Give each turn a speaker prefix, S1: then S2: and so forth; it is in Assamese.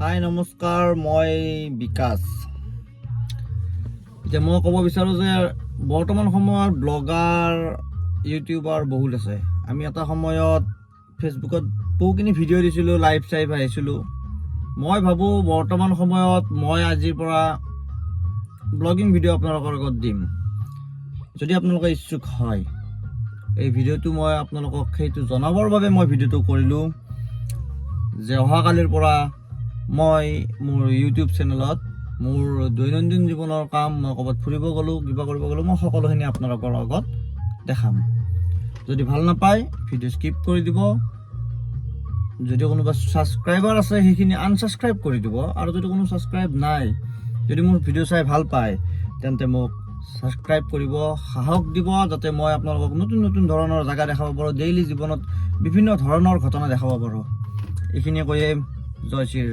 S1: হাই নমস্কাৰ, মই বিকাশ। এতিয়া মই ক'ব বিচাৰোঁ যে বৰ্তমান সময়ত ব্লগাৰ ইউটিউবাৰ বহুত আছে। আমি এটা সময়ত ফেচবুকত বহুখিনি ভিডিঅ' দিছিলোঁ, লাইভ চাইভ আহিছিলোঁ। মই ভাবোঁ বৰ্তমান সময়ত মই আজিৰ পৰা ব্লগিং ভিডিঅ' আপোনালোকৰ আগত দিম। যদি আপোনালোকে ইচ্ছুক হয়, এই ভিডিঅ'টো মই আপোনালোকক সেইটো জনাবৰ বাবে মই ভিডিঅ'টো কৰিলোঁ যে অহাকালিৰ পৰা মই মোৰ ইউটিউব চেনেলত মোৰ দৈনন্দিন জীৱনৰ কাম, মই ক'ৰবাত ফুৰিব গ'লোঁ, কিবা কৰিব গ'লোঁ, মই সকলোখিনি আপোনালোকৰ আগত দেখাম। যদি ভাল নাপায় ভিডিঅ' স্কিপ কৰি দিব। যদি কোনোবা ছাবস্ক্ৰাইবাৰ আছে সেইখিনি আনছাবস্ক্ৰাইব কৰি দিব, আৰু যদি কোনো ছাবস্ক্ৰাইব নাই, যদি মোৰ ভিডিঅ' চাই ভাল পায় তেন্তে মোক ছাবস্ক্ৰাইব কৰিব, সাহস দিব, যাতে মই আপোনালোকক নতুন নতুন ধৰণৰ জেগা দেখাব পাৰোঁ, ডেইলি জীৱনত বিভিন্ন ধৰণৰ ঘটনা দেখাব পাৰোঁ। এইখিনিয়ে কৈয়ে জয় শ্ৰী